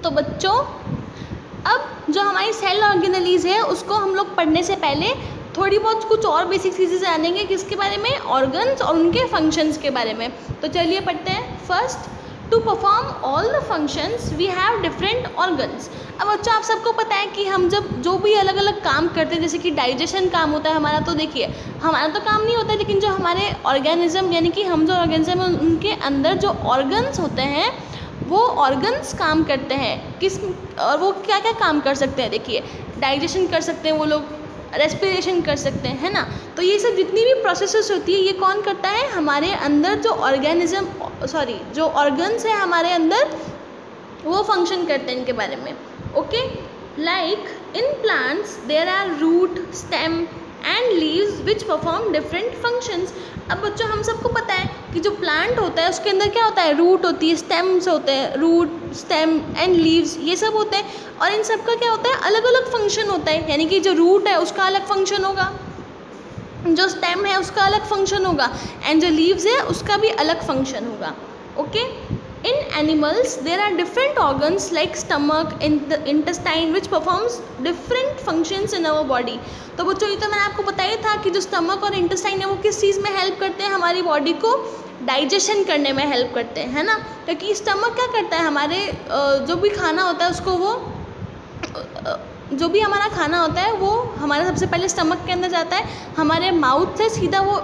तो बच्चों अब जो हमारी सेल ऑर्गेनेलीज है उसको हम लोग पढ़ने से पहले थोड़ी बहुत कुछ और बेसिक चीज़ें जानेंगे, किसके बारे में, ऑर्गन्स और उनके फंक्शंस के बारे में। तो चलिए पढ़ते हैं। First, to perform all the functions we have different organs. अब बच्चों आप सबको पता है कि हम जब जो भी अलग अलग काम करते हैं, जैसे कि डाइजेशन काम होता है हमारा, तो देखिए हमारा तो काम नहीं होता है, लेकिन जो हमारे ऑर्गेनिज्म यानी कि हम जो ऑर्गेनिज्म है उनके अंदर जो ऑर्गन्स होते हैं वो ऑर्गन्स काम करते हैं। किस और वो क्या क्या काम कर सकते हैं, देखिए डाइजेशन कर सकते हैं वो लोग, रेस्पिरेशन कर सकते हैं, है ना। तो ये सब जितनी भी प्रोसेसेस होती है ये कौन करता है, हमारे अंदर जो जो ऑर्गन्स है हमारे अंदर वो फंक्शन करते हैं इनके बारे में। Okay, like in plants there are root, stem and leaves which perform different functions. अब बच्चों हम सबको पता है कि जो प्लांट होता है उसके अंदर क्या होता है, रूट होती है, स्टेम्स होते हैं, रूट, स्टेम एंड लीव्स ये सब होते हैं, और इन सब का क्या होता है, अलग अलग फंक्शन होता है। यानी कि जो रूट है उसका अलग फंक्शन होगा, जो स्टेम है उसका अलग फंक्शन होगा, एंड जो लीव्स है उसका भी अलग फंक्शन होगा। Okay, in animals there are different organs like stomach, intestine which performs different functions in our body। तो बच्चों ये तो मैंने आपको बताया था कि जो स्टमक और इंटेस्टाइन है वो किस चीज़ में हेल्प करते हैं, हमारी बॉडी को डाइजेशन करने में हेल्प करते हैं, है ना। क्योंकि स्टमक क्या करता है, हमारे जो भी खाना होता है उसको वो जो भी हमारा खाना होता है वो हमारा सबसे पहले स्टमक के अंदर जाता है, हमारे माउथ से सीधा वो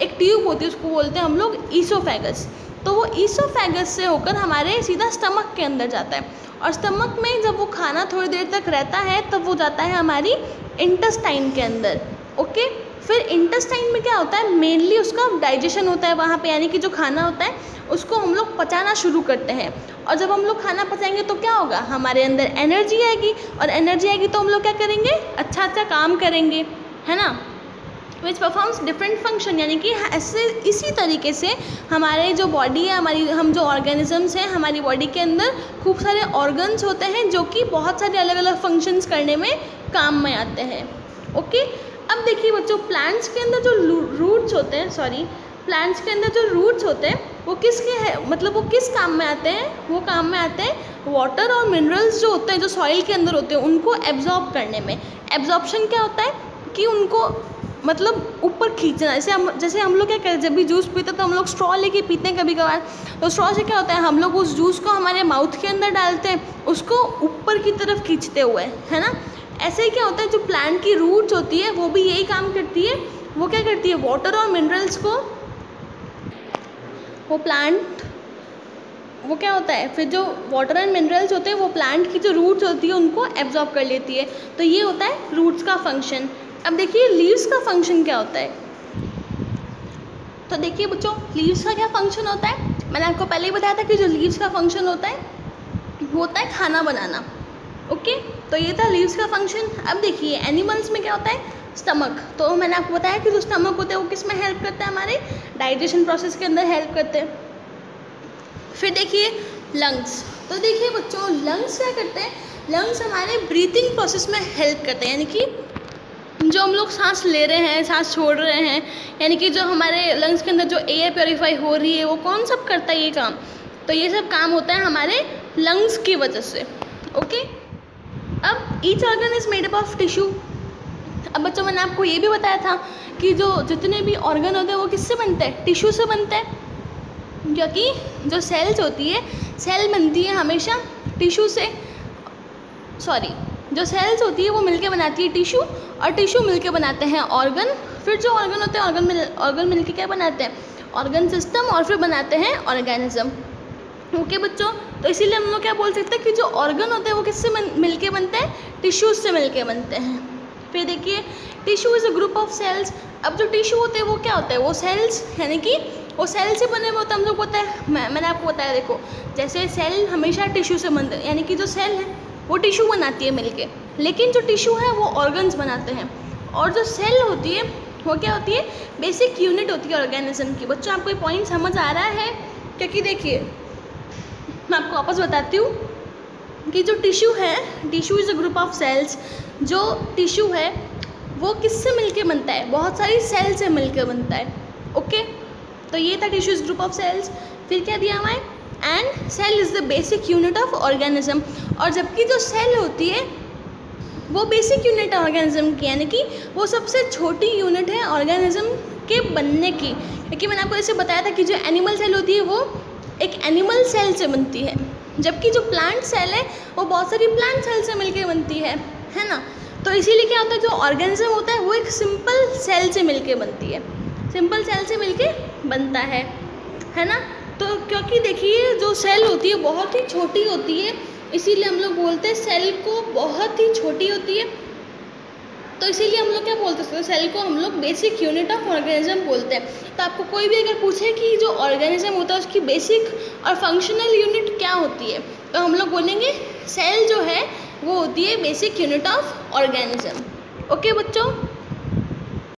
एक ट्यूब होती है उसको बोलते हैं हम लोग ईसोफेगस। तो वो ईसोफेगस से होकर हमारे सीधा स्टमक के अंदर जाता है, और स्टमक में जब वो खाना थोड़ी देर तक रहता है तब वो जाता है हमारी इंटेस्टाइन के अंदर। ओके, फिर इंटेस्टाइन में क्या होता है, मेनली उसका डाइजेशन होता है वहाँ पे, यानी कि जो खाना होता है उसको हम लोग पचाना शुरू करते हैं, और जब हम लोग खाना पचाएंगे तो क्या होगा, हमारे अंदर एनर्जी आएगी, और एनर्जी आएगी तो हम लोग क्या करेंगे, अच्छा अच्छा काम करेंगे, है ना। विच परफॉर्म्स डिफरेंट फंक्शन, यानी कि ऐसे इसी तरीके से हमारे जो बॉडी है, हम जो ऑर्गेनिजम्स हैं हमारी बॉडी के अंदर खूब सारे ऑर्गन्स होते हैं जो कि बहुत सारे अलग अलग फंक्शंस करने में काम में आते हैं। ओके, अब देखिए बच्चों प्लांट्स के अंदर जो रूट्स होते हैं, प्लांट्स के अंदर जो रूट्स होते हैं वो किसके है, मतलब वो किस काम में आते हैं, वो काम में आते हैं वाटर और मिनरल्स जो होते हैं जो सॉइल के अंदर होते हैं उनको एब्जॉर्ब करने में। एब्जॉर्प्शन क्या होता है कि उनको मतलब ऊपर खींचना, जैसे हम लोग क्या करते हैं, जब भी जूस पीते हैं तो हम लोग स्ट्रॉ लेके पीते हैं कभी कभार, तो स्ट्रॉ से क्या होता है, हम लोग उस जूस को हमारे माउथ के अंदर डालते हैं, उसको ऊपर की तरफ खींचते हुए, है ना। ऐसे ही क्या होता है, जो प्लांट की रूट्स होती है वो भी यही काम करती है, वो क्या करती है, वाटर और मिनरल्स को, वो क्या होता है, फिर जो वाटर एंड मिनरल्स होते हैं वो प्लांट की जो रूट्स होती है उनको एब्जॉर्ब कर लेती है। तो ये होता है रूट्स का फंक्शन। अब देखिए लीव्स का फंक्शन क्या होता है। तो देखिए बच्चों लीव्स का क्या फंक्शन होता है, मैंने आपको पहले ही बताया था कि जो लीव्स का फंक्शन होता है वो होता है खाना बनाना। ओके, तो ये था लीव्स का फंक्शन। अब देखिए एनिमल्स में क्या होता है, स्टमक। तो मैंने आपको बताया कि जो स्टमक होता है वो किस में हेल्प करता है, हमारे डाइजेशन प्रोसेस के अंदर हेल्प करते हैं। फिर देखिए लंग्स। तो देखिए बच्चों लंग्स क्या करते हैं, लंग्स हमारे ब्रीथिंग प्रोसेस में हेल्प करते हैं, यानी कि जो हम लोग सांस ले रहे हैं, सांस छोड़ रहे हैं, यानी कि जो हमारे लंग्स के अंदर जो एयर प्योरीफाई हो रही है वो कौन सब करता है ये काम, तो ये सब काम होता है हमारे लंग्स की वजह से। ओके, अब each organ is made up of tissue. अब बच्चों मैंने आपको ये भी बताया था कि जो जितने भी ऑर्गन होते हैं वो किससे बनते हैं, टिश्यू से बनते हैं, क्योंकि जो सेल्स होती है, सेल बनती है हमेशा टिश्यू से, जो सेल्स होती है वो मिलके बनाती है टिश्यू, और टिश्यू मिलके बनाते हैं ऑर्गन, फिर जो ऑर्गन होते हैं ऑर्गन मिलके क्या बनाते हैं, ऑर्गन सिस्टम, और फिर बनाते हैं ऑर्गेनिज्म। ओके बच्चों, तो इसीलिए हम लोग क्या बोल सकते हैं कि जो ऑर्गन होते हैं वो किससे मिलके बनते हैं, टिश्यूज से मिलके बनते हैं। फिर देखिए tissue is a group of cells. अब जो टिश्यू होते हैं वो क्या होता है, वो सेल्स, यानी कि वो सेल से बने हुए होते हैं। हम लोग पता है, मैंने आपको बताया, देखो जैसे सेल हमेशा टिश्यू से बनते हैं, यानी कि जो सेल है वो टिश्यू बनाती है मिलके, लेकिन जो टिश्यू है वो ऑर्गन्स बनाते हैं, और जो सेल होती है वो क्या होती है, बेसिक यूनिट होती है ऑर्गेनिज्म की। बच्चों आपको ये पॉइंट समझ आ रहा है, क्योंकि देखिए मैं आपको वापस बताती हूँ कि जो टिश्यू है, tissue is a group of cells. जो टिश्यू है वो किससे मिलके बनता है, बहुत सारी सेल से मिलकर बनता है। ओके, तो ये था tissue is group of cells. फिर क्या दिया हमें, and cell is the basic unit of organism. और जबकि जो सेल होती है वो बेसिक यूनिट है ऑर्गेनिज्म की, यानी कि वो सबसे छोटी यूनिट है ऑर्गेनिज्म के बनने की। क्योंकि मैंने आपको जैसे बताया था कि जो एनिमल सेल होती है वो एक एनिमल सेल से बनती है, जबकि जो प्लांट सेल है वो बहुत सारी प्लांट सेल से मिलकर बनती है ना। तो इसीलिए क्या होता है, जो ऑर्गेनिज्म होता है वो एक सिंपल सेल से मिलके बनती है, सिंपल सेल से मिलके बनता है ना। तो क्योंकि देखिए जो सेल होती है बहुत ही छोटी होती है, इसीलिए हम लोग बोलते हैं सेल को बहुत ही छोटी होती है, तो इसीलिए हम लोग क्या बोलते हैं, सेल को हम लोग बेसिक यूनिट ऑफ ऑर्गेनिज्म बोलते हैं। तो आपको कोई भी अगर पूछे कि जो ऑर्गेनिज्म होता है उसकी बेसिक और फंक्शनल यूनिट क्या होती है, तो हम लोग बोलेंगे सेल जो है वो होती है basic unit of organism. Okay बच्चों।